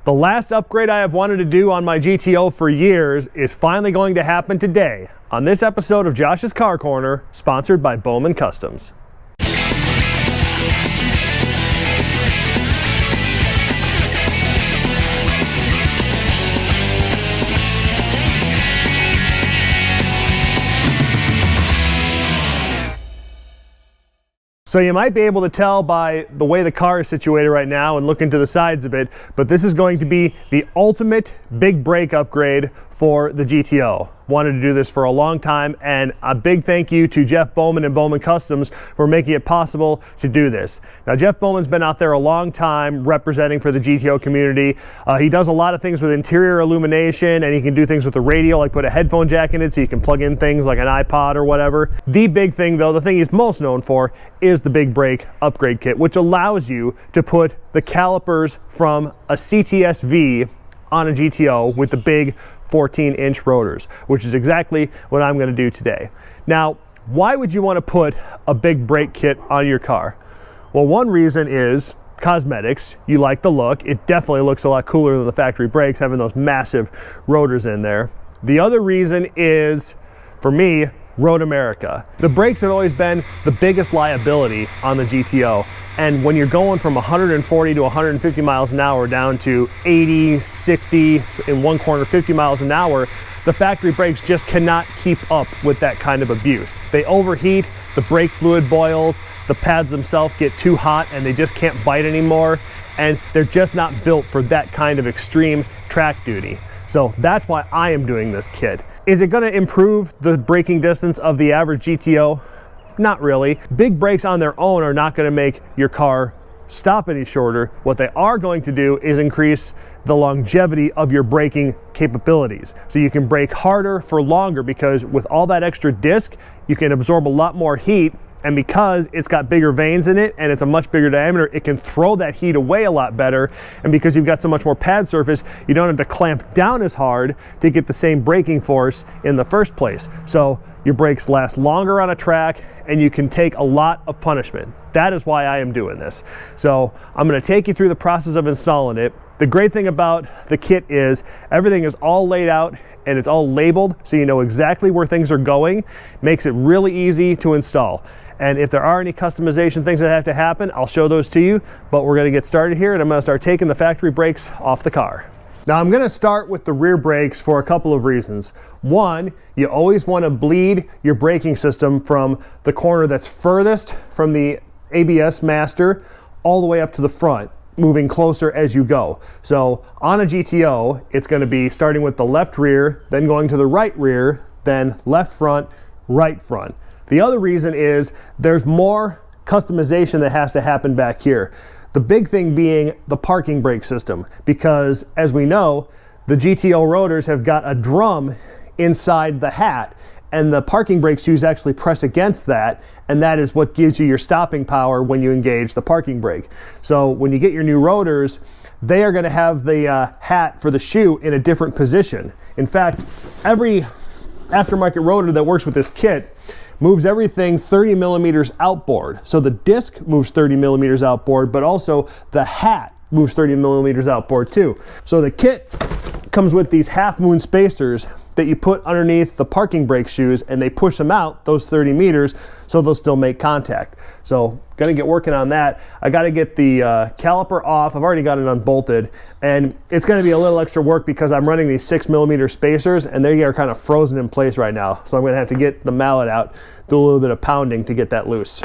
The last upgrade I have wanted to do on my GTO for years is finally going to happen today on this episode of Josh's Car Corner, sponsored by Bohnman Customs. So you might be able to tell by the way the car is situated right now and looking to the sides of it, but this is going to be the ultimate big brake upgrade for the GTO. Wanted to do this for a long time, and a big thank you to Jeff Bohnman and Bohnman Customs for making it possible to do this. Now, Jeff Bohnman's been out there a long time representing for the GTO community. He does a lot of things with interior illumination, and he can do things with the radio, like put a headphone jack in it so you can plug in things like an iPod or whatever. The big thing though, the thing he's most known for, is the big brake upgrade kit, which allows you to put the calipers from a CTS-V on a GTO with the big 14-inch rotors, which is exactly what I'm going to do today. Now, why would you want to put a big brake kit on your car? Well, one reason is cosmetics. You like the look. It definitely looks a lot cooler than the factory brakes, having those massive rotors in there. The other reason is, for me, Road America. The brakes have always been the biggest liability on the GTO. And when you're going from 140 to 150 miles an hour down to 80, 60, in one corner 50 miles an hour, the factory brakes just cannot keep up with that kind of abuse. They overheat, the brake fluid boils, the pads themselves get too hot and they just can't bite anymore, and they're just not built for that kind of extreme track duty. So that's why I am doing this kit. Is it going to improve the braking distance of the average GTO? Not really. Big brakes on their own are not going to make your car stop any shorter. What they are going to do is increase the longevity of your braking capabilities. So you can brake harder for longer, because with all that extra disc, you can absorb a lot more heat. And because it's got bigger vanes in it and it's a much bigger diameter, it can throw that heat away a lot better. And because you've got so much more pad surface, you don't have to clamp down as hard to get the same braking force in the first place. So your brakes last longer on a track and you can take a lot of punishment. That is why I am doing this. So I'm going to take you through the process of installing it. The great thing about the kit is everything is all laid out and it's all labeled, so you know exactly where things are going. Makes it really easy to install. And if there are any customization things that have to happen, I'll show those to you, but we're going to get started here and I'm going to start taking the factory brakes off the car. Now I'm going to start with the rear brakes for a couple of reasons. One, you always want to bleed your braking system from the corner that's furthest from the ABS master all the way up to the front, moving closer as you go. So on a GTO, it's going to be starting with the left rear, then going to the right rear, then left front, right front. The other reason is there's more customization that has to happen back here. The big thing being the parking brake system, because as we know, the GTO rotors have got a drum inside the hat, and the parking brake shoes actually press against that, and that is what gives you your stopping power when you engage the parking brake. So when you get your new rotors, they are going to have the hat for the shoe in a different position. In fact, every aftermarket rotor that works with this kit moves everything 30 millimeters outboard. So the disc moves 30 millimeters outboard, but also the hat moves 30 millimeters outboard too. So the kit comes with these half moon spacers that you put underneath the parking brake shoes, and they push them out those 30 meters so they'll still make contact. So gonna get working on that. I gotta get the caliper off. I've already got it unbolted, and it's gonna be a little extra work because I'm running these 6 millimeter spacers and they are kind of frozen in place right now. So I'm gonna have to get the mallet out, do a little bit of pounding to get that loose.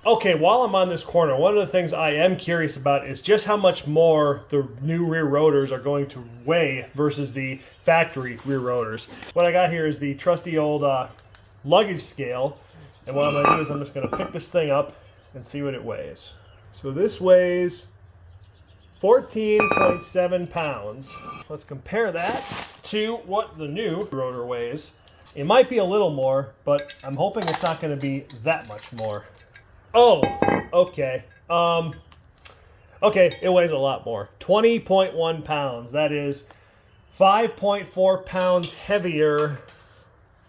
Okay, while I'm on this corner, one of the things I am curious about is just how much more the new rear rotors are going to weigh versus the factory rear rotors. What I got here is the trusty old luggage scale, and what I'm going to do is I'm just going to pick this thing up and see what it weighs. So this weighs 14.7 pounds. Let's compare that to what the new rotor weighs. It might be a little more, but I'm hoping it's not going to be that much more. Oh, okay. Okay, it weighs a lot more. 20.1 pounds. That is 5.4 pounds heavier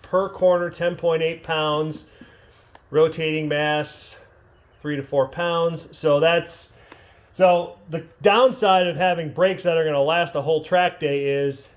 per corner, 10.8 pounds. Rotating mass, 3 to 4 pounds. So that's So the downside of having brakes that are going to last a whole track day is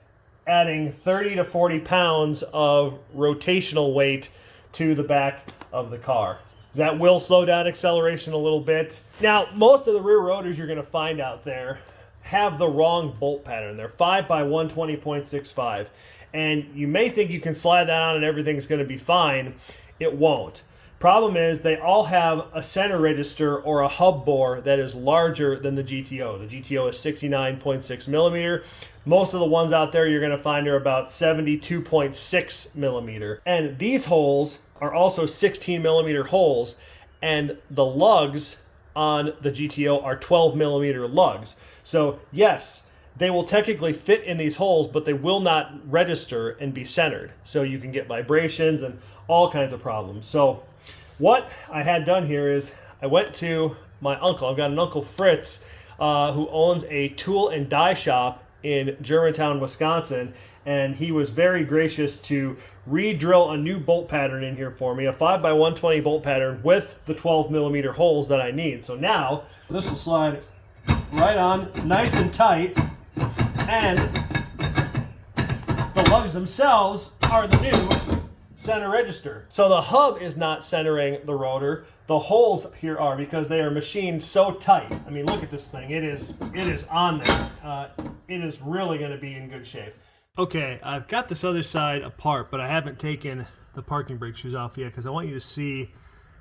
adding 30 to 40 pounds of rotational weight to the back of the car. That will slow down acceleration a little bit. Now, most of the rear rotors you're going to find out there have the wrong bolt pattern. They're 5 by 120.65. And you may think you can slide that on and everything's going to be fine. It won't. Problem is, they all have a center register or a hub bore that is larger than the GTO. The GTO is 69.6 millimeter. Most of the ones out there you're going to find are about 72.6 millimeter. And these holes are also 16 millimeter holes, and the lugs on the GTO are 12 millimeter lugs. So yes, they will technically fit in these holes, but they will not register and be centered. So you can get vibrations and all kinds of problems. So what I had done here is I went to my uncle. I've got an Uncle Fritz who owns a tool and die shop in Germantown, Wisconsin, and he was very gracious to re-drill a new bolt pattern in here for me, a 5 by 120 bolt pattern with the 12 millimeter holes that I need. So now this will slide right on nice and tight, and the lugs themselves are the new center register. So the hub is not centering the rotor. The holes here are, because they are machined so tight. I mean, look at this thing. It is on there. It is really going to be in good shape. Okay, I've got this other side apart, but I haven't taken the parking brake shoes off yet because I want you to see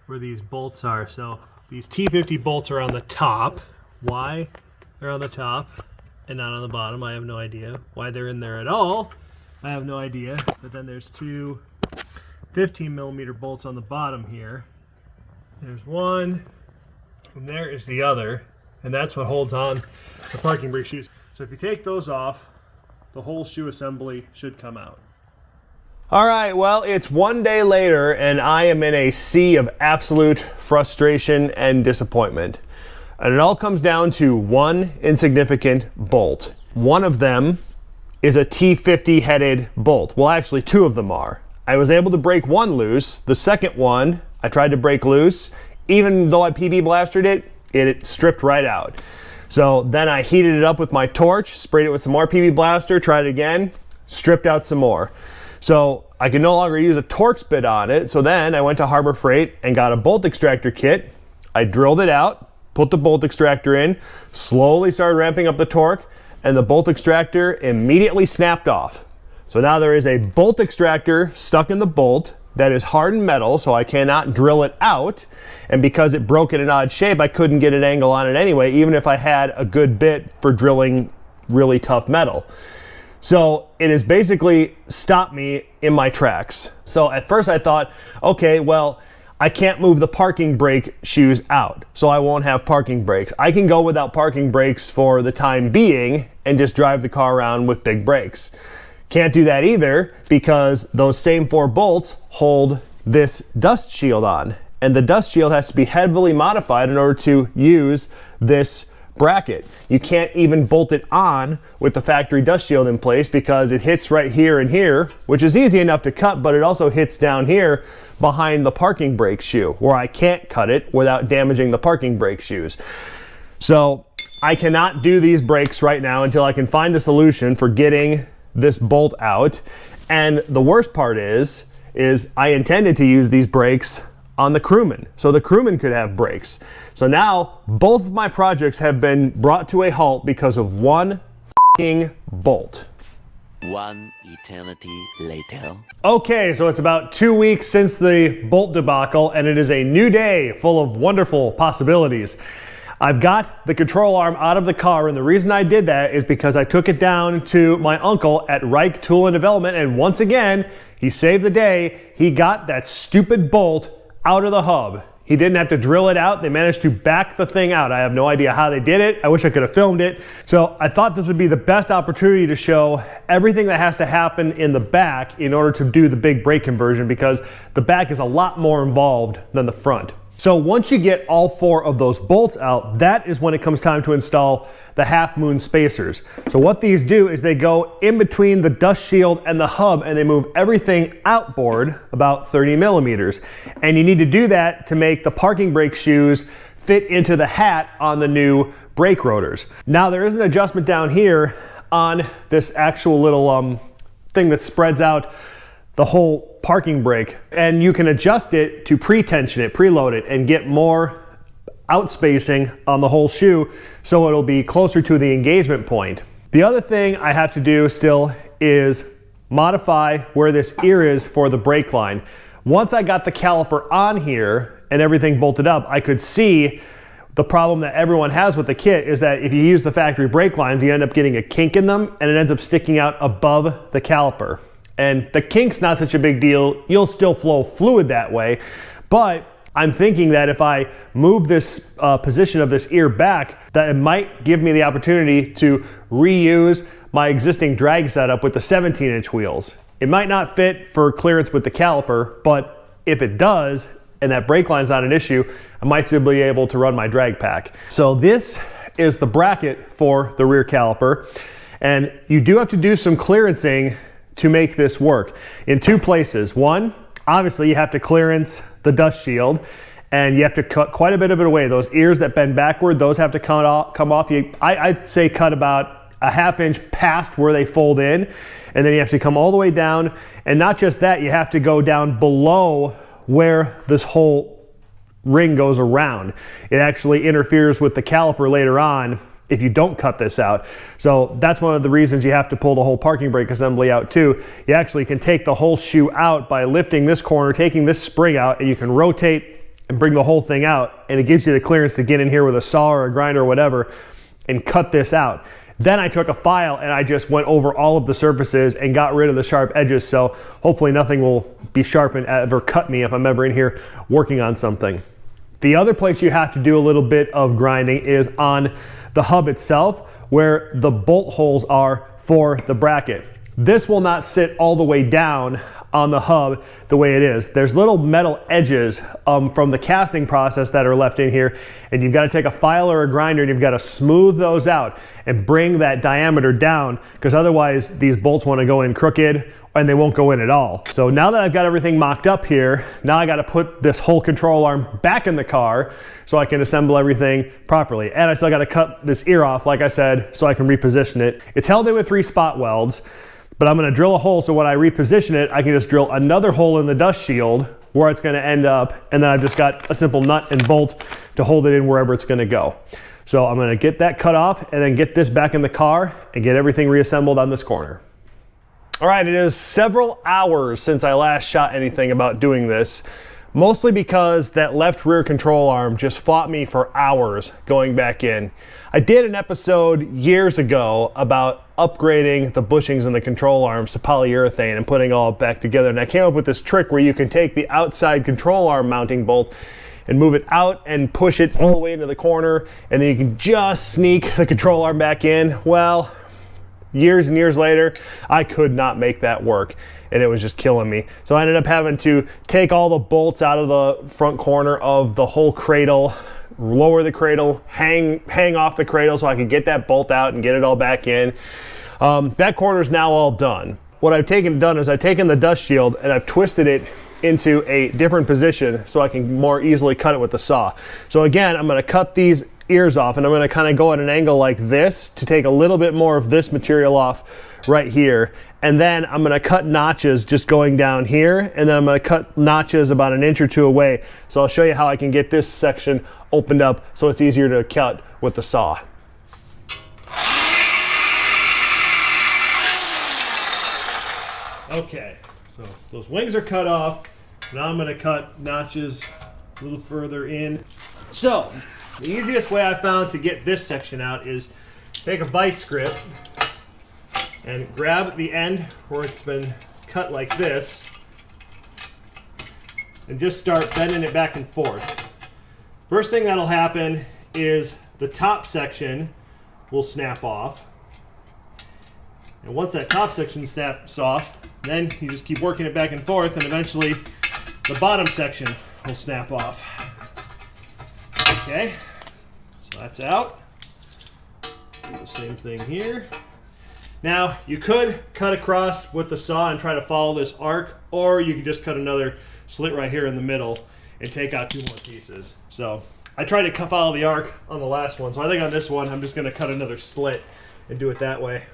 where these bolts are. So these T50 bolts are on the top. Why they're on the top and not on the bottom, I have no idea. Why they're in there at all, I have no idea. But then there's two 15 millimeter bolts on the bottom here. There's one, and there is the other, and that's what holds on the parking brake shoes. So if you take those off, the whole shoe assembly should come out. All right, well, it's one day later, and I am in a sea of absolute frustration and disappointment. And it all comes down to one insignificant bolt. One of them is a T50 headed bolt. Well, actually, two of them are. I was able to break one loose. The second one, I tried to break loose. Even though I PB blastered it, it stripped right out. So then I heated it up with my torch, sprayed it with some more PB blaster, tried it again, stripped out some more. So I could no longer use a Torx bit on it. So then I went to Harbor Freight and got a bolt extractor kit. I drilled it out, put the bolt extractor in, slowly started ramping up the torque, and the bolt extractor immediately snapped off. So now there is a bolt extractor stuck in the bolt that is hardened metal, so I cannot drill it out. And because it broke in an odd shape, I couldn't get an angle on it anyway, even if I had a good bit for drilling really tough metal. So it has basically stopped me in my tracks. So at first I thought, okay, well, I can't move the parking brake shoes out, so I won't have parking brakes. I can go without parking brakes for the time being and just drive the car around with big brakes. Can't do that either because those same four bolts hold this dust shield on, and the dust shield has to be heavily modified in order to use this bracket. You can't even bolt it on with the factory dust shield in place because it hits right here and here, which is easy enough to cut, but it also hits down here behind the parking brake shoe where I can't cut it without damaging the parking brake shoes. So I cannot do these brakes right now until I can find a solution for getting this bolt out. And the worst part is I intended to use these brakes on the crewman, so the crewman could have brakes. So now both of my projects have been brought to a halt because of one f***ing bolt. One eternity later. Okay, so it's about 2 weeks since the Bolt debacle, and it is a new day full of wonderful possibilities. I've got the control arm out of the car, and the reason I did that is because I took it down to my uncle at Reich Tool and Development, and once again, he saved the day. He got that stupid bolt out of the hub. He didn't have to drill it out. They managed to back the thing out. I have no idea how they did it. I wish I could have filmed it. So I thought this would be the best opportunity to show everything that has to happen in the back in order to do the big brake conversion, because the back is a lot more involved than the front. So once you get all four of those bolts out, that is when it comes time to install the half moon spacers. So what these do is they go in between the dust shield and the hub, and they move everything outboard about 30 millimeters. And you need to do that to make the parking brake shoes fit into the hat on the new brake rotors. Now there is an adjustment down here on this actual little thing that spreads out the whole parking brake, and you can adjust it to pre-tension it, preload it, and get more outspacing on the whole shoe so it'll be closer to the engagement point. The other thing I have to do still is modify where this ear is for the brake line. Once I got the caliper on here and everything bolted up, I could see the problem that everyone has with the kit is that if you use the factory brake lines, you end up getting a kink in them and it ends up sticking out above the caliper. And the kink's not such a big deal. You'll still flow fluid that way, but I'm thinking that if I move this position of this ear back, that it might give me the opportunity to reuse my existing drag setup with the 17-inch wheels. It might not fit for clearance with the caliper, but if it does, and that brake line's not an issue, I might still be able to run my drag pack. So this is the bracket for the rear caliper, and you do have to do some clearancing to make this work in two places. One, obviously you have to clearance the dust shield, and you have to cut quite a bit of it away. Those ears that bend backward, those have to come off. I'd say cut about a ½ inch past where they fold in, and then you have to come all the way down. And not just that, you have to go down below where this whole ring goes around. It actually interferes with the caliper later on if you don't cut this out. So that's one of the reasons you have to pull the whole parking brake assembly out too. You actually can take the whole shoe out by lifting this corner, taking this spring out, and you can rotate and bring the whole thing out, and it gives you the clearance to get in here with a saw or a grinder or whatever and cut this out. Then I took a file and I just went over all of the surfaces and got rid of the sharp edges, so hopefully nothing will be sharp and ever cut me if I'm ever in here working on something. The other place you have to do a little bit of grinding is on the hub itself, where the bolt holes are for the bracket. This will not sit all the way down on the hub the way it is. There's little metal edges from the casting process that are left in here, and you've got to take a file or a grinder and you've got to smooth those out and bring that diameter down, because otherwise these bolts want to go in crooked and they won't go in at all. So now that I've got everything mocked up here, now I got to put this whole control arm back in the car so I can assemble everything properly. And I still got to cut this ear off, like I said, so I can reposition it. It's held in with 3 spot welds, but I'm going to drill a hole so when I reposition it, I can just drill another hole in the dust shield where it's going to end up, and then I've just got a simple nut and bolt to hold it in wherever it's going to go. So I'm going to get that cut off and then get this back in the car and get everything reassembled on this corner. All right, it is several hours since I last shot anything about doing this, mostly because that left rear control arm just fought me for hours going back in. I did an episode years ago about upgrading the bushings and the control arms to polyurethane and putting it all back together, and I came up with this trick where you can take the outside control arm mounting bolt and move it out and push it all the way into the corner, and then you can just sneak the control arm back in. Well, years and years later, I could not make that work, and it was just killing me. So I ended up having to take all the bolts out of the front corner of the whole cradle, lower the cradle, hang off the cradle so I could get that bolt out and get it all back in. That corner is now all done. What I've done is I've taken the dust shield and I've twisted it into a different position so I can more easily cut it with the saw. So again, I'm going to cut these ears off, and I'm going to kind of go at an angle like this to take a little bit more of this material off right here, and then I'm going to cut notches just going down here, and then I'm going to cut notches about 1 inch or 2 away. So I'll show you how I can get this section opened up so it's easier to cut with the saw. Okay, so those wings are cut off. Now I'm going to cut notches a little further in. So the easiest way I found to get this section out is take a vice grip and grab the end where it's been cut like this and just start bending it back and forth. First thing that'll happen is the top section will snap off. And once that top section snaps off, then you just keep working it back and forth, and eventually the bottom section will snap off. Okay, so that's out. Do the same thing here. Now, you could cut across with the saw and try to follow this arc, or you could just cut another slit right here in the middle and take out 2 more pieces. So I tried to follow the arc on the last one, so I think on this one I'm just going to cut another slit and do it that way.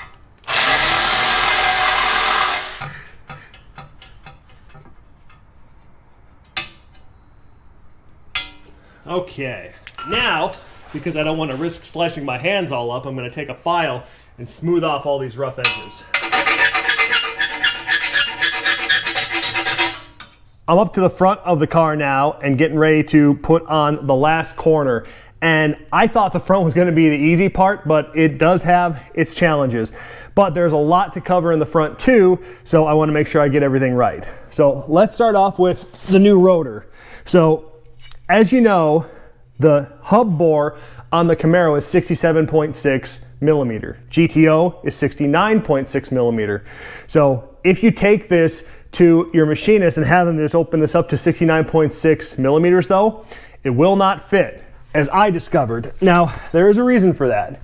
Okay, now, because I don't want to risk slicing my hands all up, I'm going to take a file and smooth off all these rough edges. I'm up to the front of the car now and getting ready to put on the last corner. And I thought the front was going to be the easy part, but it does have its challenges. But there's a lot to cover in the front too, so I want to make sure I get everything right. So let's start off with the new rotor. So as you know, the hub bore on the Camaro is 67.6 millimeter. GTO is 69.6 millimeter. So if you take this to your machinist and have them just open this up to 69.6 millimeters though, it will not fit, as I discovered. Now, there is a reason for that.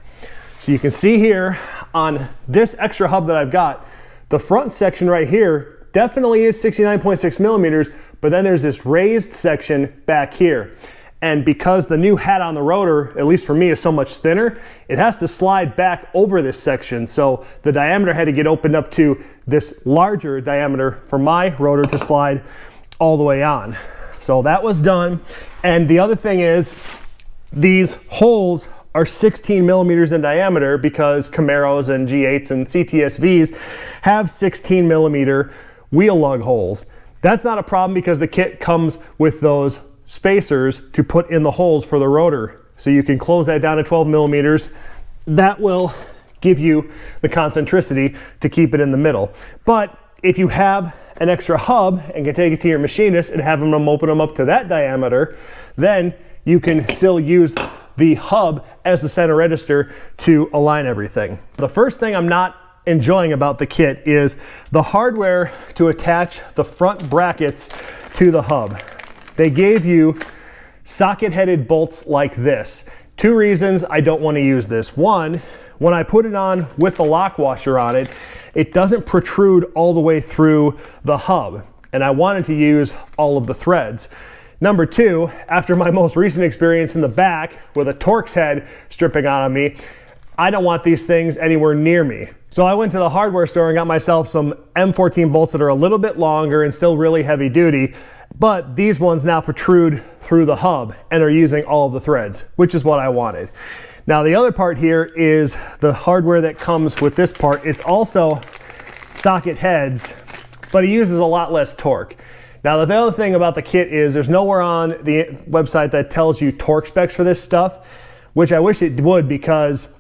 So you can see here on this extra hub that I've got, the front section right here definitely is 69.6 millimeters, but then there's this raised section back here. And because the new head on the rotor, at least for me, is so much thinner, it has to slide back over this section. So the diameter had to get opened up to this larger diameter for my rotor to slide all the way on. So that was done. And the other thing is, these holes are 16 millimeters in diameter because Camaros and G8s and CTS-Vs have 16 millimeter wheel lug holes. That's not a problem because the kit comes with those spacers to put in the holes for the rotor. So you can close that down to 12 millimeters. That will give you the concentricity to keep it in the middle. But if you have an extra hub and can take it to your machinist and have them open them up to that diameter, then you can still use the hub as the center register to align everything. The first thing I'm not enjoying about the kit is the hardware to attach the front brackets to the hub. They gave you socket-headed bolts like this. Two reasons I don't want to use this. One, when I put it on with the lock washer on it, it doesn't protrude all the way through the hub, and I wanted to use all of the threads. Number two, after my most recent experience in the back with a Torx head stripping on me, I don't want these things anywhere near me. So I went to the hardware store and got myself some M14 bolts that are a little bit longer and still really heavy duty, but these ones now protrude through the hub and are using all of the threads, which is what I wanted. Now the other part here is the hardware that comes with this part. It's also socket heads, but it uses a lot less torque. Now the other thing about the kit is there's nowhere on the website that tells you torque specs for this stuff, which I wish it would, because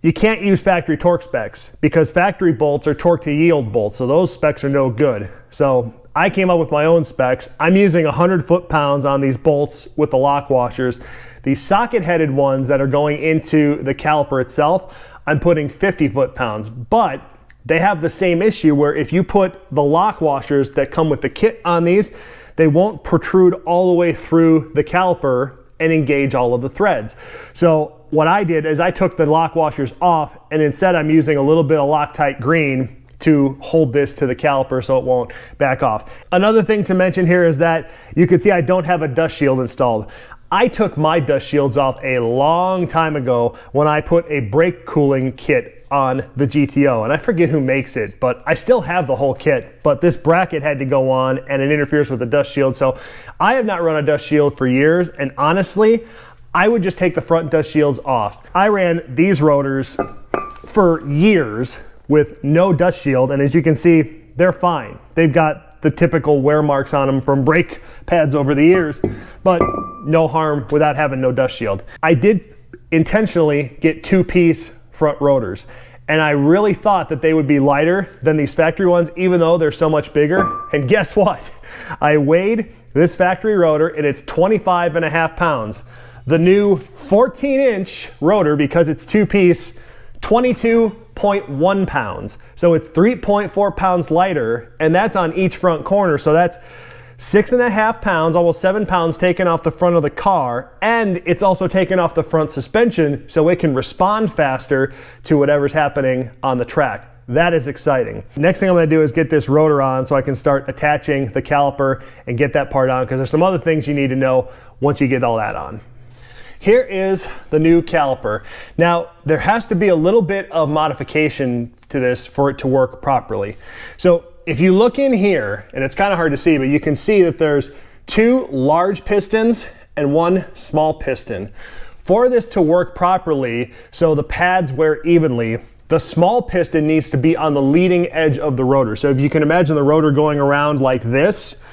you can't use factory torque specs because factory bolts are torque to yield bolts, so those specs are no good. So I came up with my own specs. I'm using 100 foot-pounds on these bolts with the lock washers. These socket-headed ones that are going into the caliper itself, I'm putting 50 foot-pounds, but they have the same issue where if you put the lock washers that come with the kit on these, they won't protrude all the way through the caliper and engage all of the threads. So what I did is I took the lock washers off, and instead I'm using a little bit of Loctite green to hold this to the caliper so it won't back off. Another thing to mention here is that you can see I don't have a dust shield installed. I took my dust shields off a long time ago when I put a brake cooling kit on the GTO, and I forget who makes it, but I still have the whole kit, but this bracket had to go on and it interferes with the dust shield. So I have not run a dust shield for years, and honestly, I would just take the front dust shields off. I ran these rotors for years with no dust shield, and as you can see, they're fine. They've got the typical wear marks on them from brake pads over the years, but no harm without having no dust shield. I did intentionally get two-piece front rotors, and I really thought that they would be lighter than these factory ones, even though they're so much bigger. And guess what? I weighed this factory rotor, and it's 25.5 pounds. The new 14-inch rotor, because it's two-piece, 22.1 pounds. So it's 3.4 pounds lighter, and that's on each front corner. So that's 6.5 pounds, almost 7 pounds taken off the front of the car, and it's also taken off the front suspension so it can respond faster to whatever's happening on the track. That is exciting. Next thing I'm gonna do is get this rotor on so I can start attaching the caliper and get that part on, because there's some other things you need to know once you get all that on. Here is the new caliper. Now, there has to be a little bit of modification to this for it to work properly. So if you look in here, and it's kind of hard to see, but you can see that there's 2 large pistons and 1 small piston. For this to work properly, so the pads wear evenly, the small piston needs to be on the leading edge of the rotor. So if you can imagine the rotor going around like this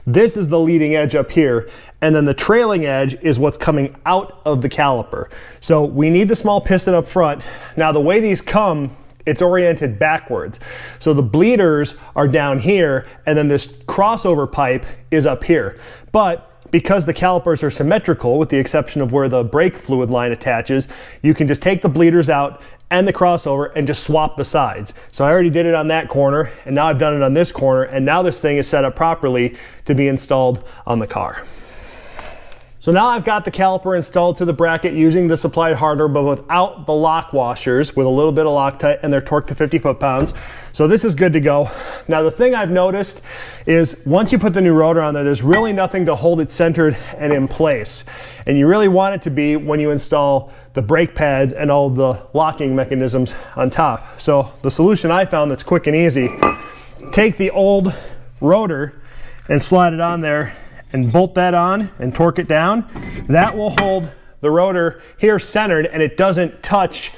is the leading edge up here, and then the trailing edge is what's coming out of the caliper. So we need the small piston up front. Now the way these come, it's oriented backwards. So the bleeders are down here, and then this crossover pipe is up here. But because the calipers are symmetrical, with the exception of where the brake fluid line attaches, you can just take the bleeders out and the crossover and just swap the sides. So I already did it on that corner, and now I've done it on this corner, and now this thing is set up properly to be installed on the car. So now I've got the caliper installed to the bracket using the supplied hardware, but without the lock washers, with a little bit of Loctite, and they're torqued to 50 foot-pounds. So this is good to go. Now the thing I've noticed is once you put the new rotor on there, there's really nothing to hold it centered and in place. And you really want it to be when you install the brake pads and all the locking mechanisms on top. So the solution I found that's quick and easy, take the old rotor and slide it on there and bolt that on and torque it down. That will hold the rotor here centered, and it doesn't touch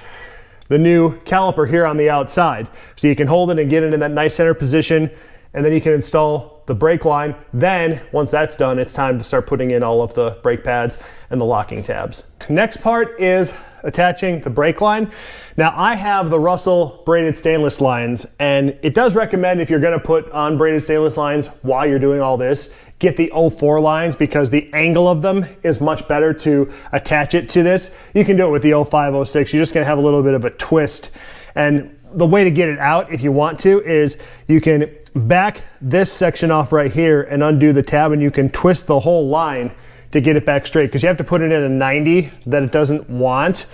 the new caliper here on the outside. So you can hold it and get it in that nice center position, and then you can install the brake line. Then once that's done, it's time to start putting in all of the brake pads and the locking tabs. Next part is attaching the brake line. Now I have the Russell braided stainless lines, and it does recommend, if you're gonna put on braided stainless lines while you're doing all this, get the 04 lines, because the angle of them is much better to attach it to this. You can do it with the 05, 06. You're just gonna have a little bit of a twist. And the way to get it out, if you want to, is you can back this section off right here and undo the tab, and you can twist the whole line to get it back straight, because you have to put it in a 90 that it doesn't want.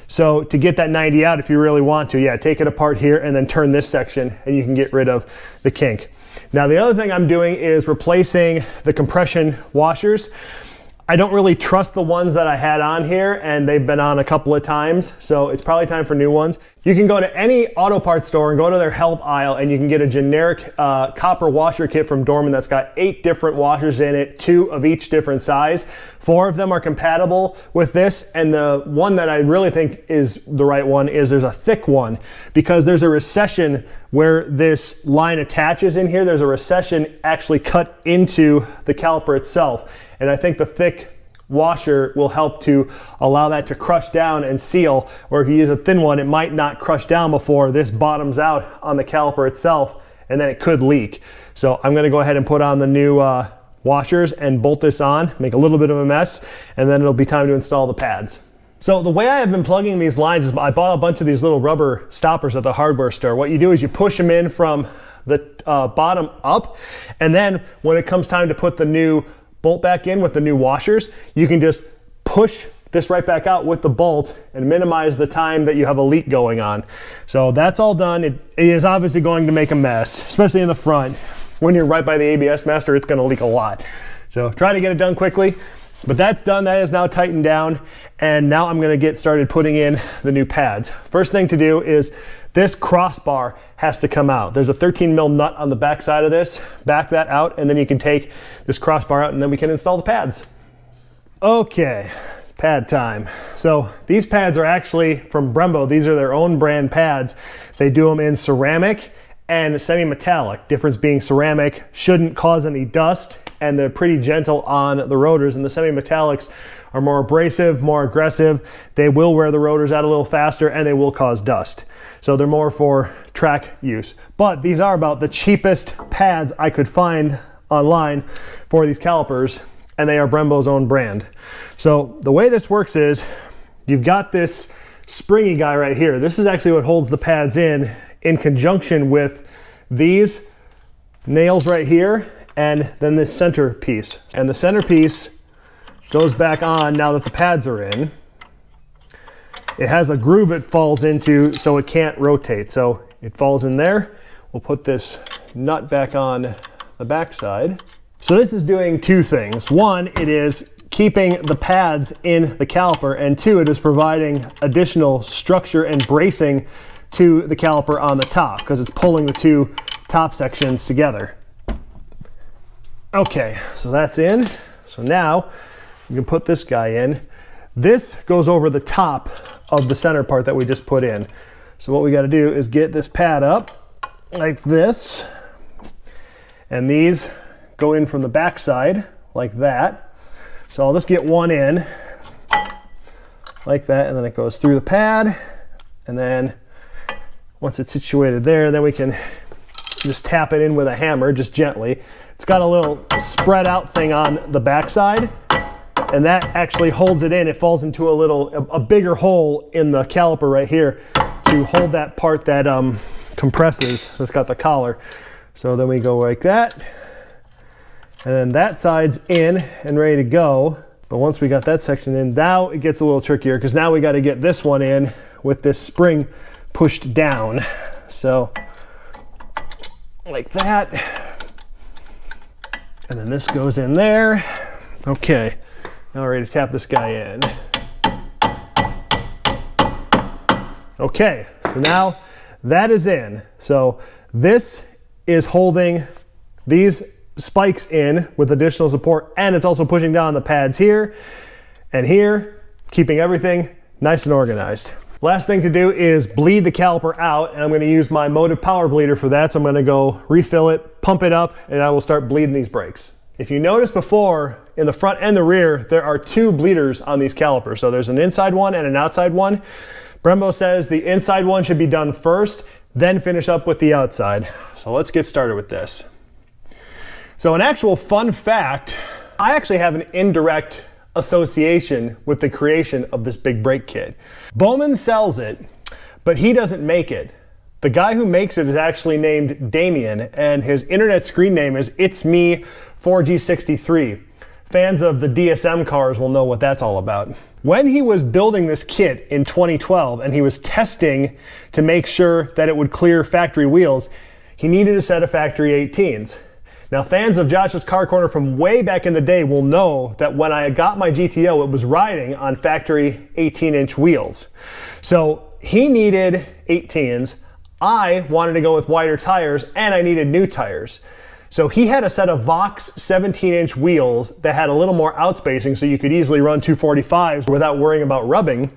So to get that 90 out, if you really want to, yeah, take it apart here and then turn this section, and you can get rid of the kink. Now the other thing I'm doing is replacing the compression washers. I don't really trust the ones that I had on here, and they've been on a couple of times, so it's probably time for new ones. You can go to any auto parts store and go to their help aisle, and you can get a generic copper washer kit from Dorman that's got 8 different washers in it, 2 of each different size. 4 of them are compatible with this, and the one that I really think is the right one is there's a thick one, because there's a recession where this line attaches in here. There's a recession actually cut into the caliper itself. And I think the thick washer will help to allow that to crush down and seal, or if you use a thin one, it might not crush down before this bottoms out on the caliper itself, and then it could leak. So I'm gonna go ahead and put on the new washers and bolt this on, make a little bit of a mess, and then it'll be time to install the pads. So the way I have been plugging these lines is I bought a bunch of these little rubber stoppers at the hardware store. What you do is you push them in from the bottom up, and then when it comes time to put the new bolt back in with the new washers, you can just push this right back out with the bolt and minimize the time that you have a leak going on. So that's all done. It is obviously going to make a mess, especially in the front. When you're right by the ABS master, it's going to leak a lot. So try to get it done quickly. But that's done. That is now tightened down, and now I'm going to get started putting in the new pads. First thing to do is this crossbar has to come out. There's a 13 mil nut on the back side of this. Back that out, and then you can take this crossbar out, and then we can install the pads. Okay, pad time. So these pads are actually from Brembo. These are their own brand pads. They do them in ceramic and semi-metallic. Difference being ceramic shouldn't cause any dust, and they're pretty gentle on the rotors, and the semi-metallics are more abrasive, more aggressive. They will wear the rotors out a little faster, and they will cause dust. So they're more for track use. But these are about the cheapest pads I could find online for these calipers, and they are Brembo's own brand. So the way this works is you've got this springy guy right here. This is actually what holds the pads in conjunction with these nails right here, and then this center piece. And the center piece goes back on now that the pads are in. It has a groove it falls into so it can't rotate. So it falls in there. We'll put this nut back on the back side. So this is doing 2 things. One, it is keeping the pads in the caliper, and two, it is providing additional structure and bracing to the caliper on the top because it's pulling the two top sections together. Okay, so that's in. So now you can put this guy in. This goes over the top of the center part that we just put in. So what we got to do is get this pad up like this, and these go in from the back side like that. So I'll just get one in like that, and then it goes through the pad, and then once it's situated there, then we can just tap it in with a hammer, just gently. It's got a little spread out thing on the back side, and that actually holds it in. It falls into a bigger hole in the caliper right here to hold that part that compresses. That's got the collar. So then we go like that, and then that side's in and ready to go. But once we got that section in, now it gets a little trickier because now we got to get this one in with this spring pushed down. So like that, and then this goes in there. Okay, now we're ready to tap this guy in. Okay, so now that is in. So this is holding these spikes in with additional support, and it's also pushing down the pads here and here, keeping everything nice and organized. Last thing to do is bleed the caliper out, and I'm going to use my Motive Power Bleeder for that. So I'm going to go refill it, pump it up, and I will start bleeding these brakes. If you notice before, in the front and the rear, there are two bleeders on these calipers. So there's an inside one and an outside one. Brembo says the inside one should be done first, then finish up with the outside. So let's get started with this. So an actual fun fact, I actually have an indirect association with the creation of this big brake kit. Bohnman sells it, but he doesn't make it. The guy who makes it is actually named Damien, and his internet screen name is It's Me 4G63. Fans of the DSM cars will know what that's all about. When he was building this kit in 2012 and he was testing to make sure that it would clear factory wheels, he needed a set of factory 18s. Now, fans of Josh's Car Corner from way back in the day will know that when I got my GTO, it was riding on factory 18-inch wheels. So he needed 18s. I wanted to go with wider tires, and I needed new tires. So he had a set of Vox 17-inch wheels that had a little more outspacing, so you could easily run 245s without worrying about rubbing.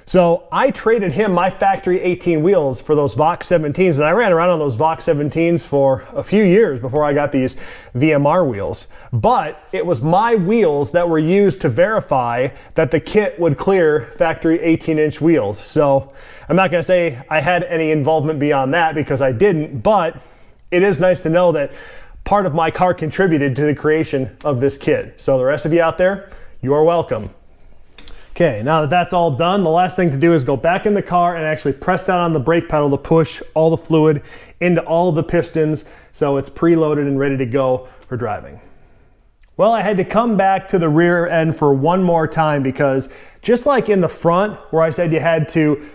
So I traded him my factory 18 wheels for those Vox 17s, and I ran around on those Vox 17s for a few years before I got these VMR wheels. But it was my wheels that were used to verify that the kit would clear factory 18-inch wheels. So I'm not going to say I had any involvement beyond that because I didn't, but it is nice to know that part of my car contributed to the creation of this kit. So the rest of you out there, you are welcome. Okay, now that that's all done, the last thing to do is go back in the car and actually press down on the brake pedal to push all the fluid into all of the pistons so it's preloaded and ready to go for driving. Well, I had to come back to the rear end for one more time because just like in the front where I said you had to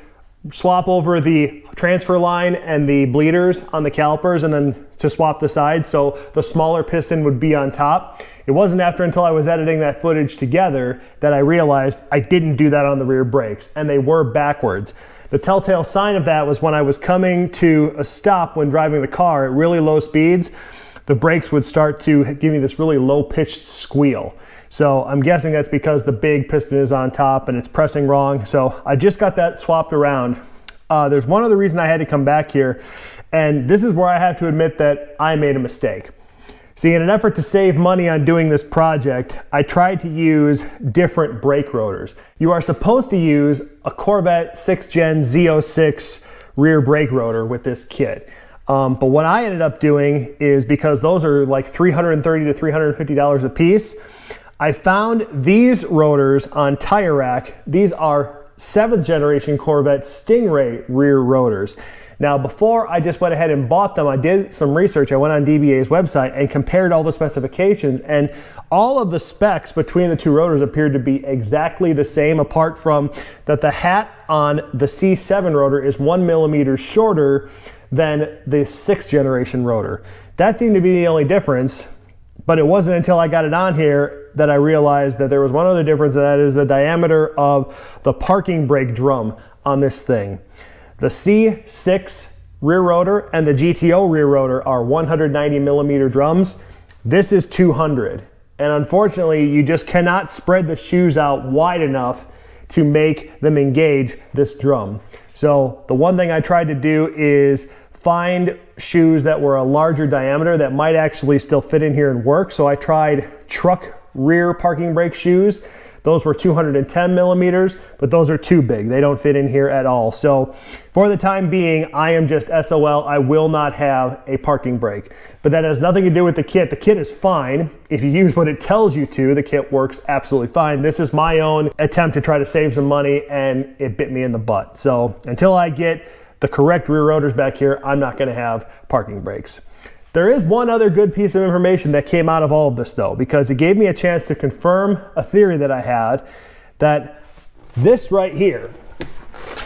swap over the transfer line and the bleeders on the calipers and then to swap the sides so the smaller piston would be on top. It wasn't until I was editing that footage together that I realized I didn't do that on the rear brakes, and they were backwards. The telltale sign of that was when I was coming to a stop when driving the car at really low speeds, the brakes would start to give me this really low-pitched squeal. So I'm guessing that's because the big piston is on top and it's pressing wrong. So I just got that swapped around. There's one other reason I had to come back here, and this is where I have to admit that I made a mistake. See, in an effort to save money on doing this project, I tried to use different brake rotors. You are supposed to use a Corvette 6th Gen Z06 rear brake rotor with this kit. But what I ended up doing is, because those are like $330 to $350 a piece, I found these rotors on Tire Rack. These are 7th generation Corvette Stingray rear rotors. Now, before I just went ahead and bought them, I did some research. I went on DBA's website and compared all the specifications, and all of the specs between the two rotors appeared to be exactly the same, apart from that the hat on the C7 rotor is 1 millimeter shorter than the 6th generation rotor. That seemed to be the only difference. But it wasn't until I got it on here that I realized that there was one other difference, and that is the diameter of the parking brake drum on this thing. The C6 rear rotor and the GTO rear rotor are 190 millimeter drums. This is 200. And unfortunately, you just cannot spread the shoes out wide enough to make them engage this drum. So the one thing I tried to do is find shoes that were a larger diameter that might actually still fit in here and work. So I tried truck rear parking brake shoes. Those were 210 millimeters, but those are too big. They don't fit in here at all. So for the time being, I am just SOL. I will not have a parking brake. But that has nothing to do with the kit. The kit is fine. If you use what it tells you to, the kit works absolutely fine. This is my own attempt to try to save some money, and it bit me in the butt. So until I get the correct rear rotors back here, I'm not gonna have parking brakes. There is one other good piece of information that came out of all of this though, because it gave me a chance to confirm a theory that I had, that this right here,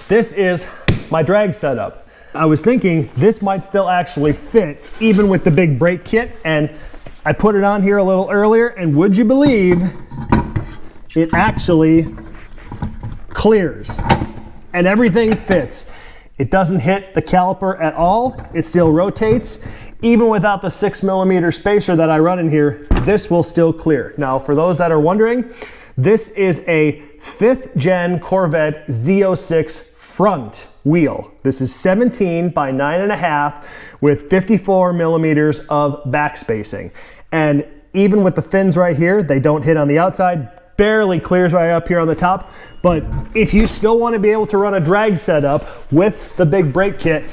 this is my drag setup. I was thinking this might still actually fit even with the big brake kit, and I put it on here a little earlier, and would you believe it actually clears and everything fits. It doesn't hit the caliper at all. It still rotates. Even without the 6 millimeter spacer that I run in here, this will still clear. Now, for those that are wondering, this is a 5th gen Corvette Z06 front wheel. This is 17 by 9.5 with 54 millimeters of back spacing. And even with the fins right here, they don't hit on the outside, barely clears right up here on the top. But if you still want to be able to run a drag setup with the big brake kit,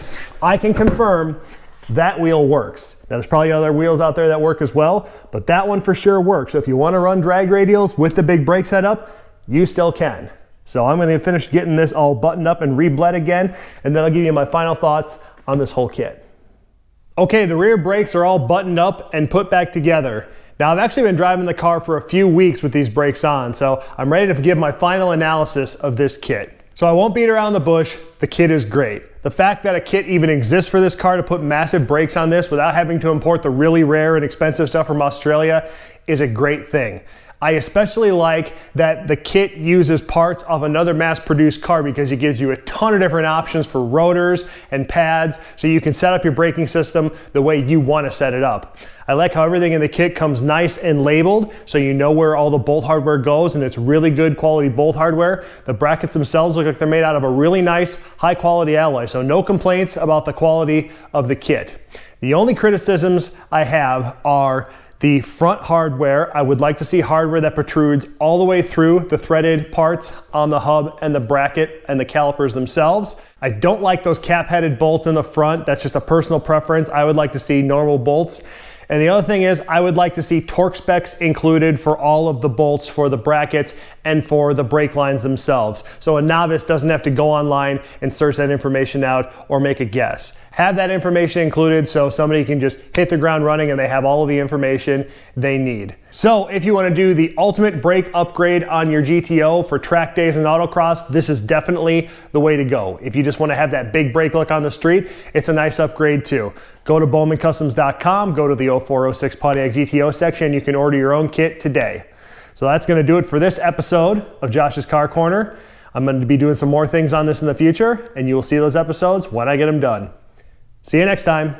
I can confirm that wheel works. Now, there's probably other wheels out there that work as well, but that one for sure works. So if you want to run drag radials with the big brake setup, you still can. So I'm going to finish getting this all buttoned up and re-bled again, and then I'll give you my final thoughts on this whole kit. Okay, the rear brakes are all buttoned up and put back together. Now, I've actually been driving the car for a few weeks with these brakes on, so I'm ready to give my final analysis of this kit. So I won't beat around the bush, the kit is great. The fact that a kit even exists for this car to put massive brakes on this without having to import the really rare and expensive stuff from Australia is a great thing. I especially like that the kit uses parts of another mass-produced car because it gives you a ton of different options for rotors and pads, so you can set up your braking system the way you want to set it up. I like how everything in the kit comes nice and labeled, so you know where all the bolt hardware goes, and it's really good quality bolt hardware. The brackets themselves look like they're made out of a really nice, high-quality alloy, so no complaints about the quality of the kit. The only criticisms I have are the front hardware. I would like to see hardware that protrudes all the way through the threaded parts on the hub and the bracket and the calipers themselves. I don't like those cap-headed bolts in the front. That's just a personal preference. I would like to see normal bolts. And the other thing is, I would like to see torque specs included for all of the bolts for the brackets and for the brake lines themselves. So a novice doesn't have to go online and search that information out or make a guess. Have that information included so somebody can just hit the ground running and they have all of the information they need. So if you want to do the ultimate brake upgrade on your GTO for track days and autocross, this is definitely the way to go. If you just want to have that big brake look on the street, it's a nice upgrade too. Go to BohnmanCustoms.com, go to the 0406 Pontiac GTO section, you can order your own kit today. So that's going to do it for this episode of Josh's Car Corner. I'm going to be doing some more things on this in the future, and you will see those episodes when I get them done. See you next time.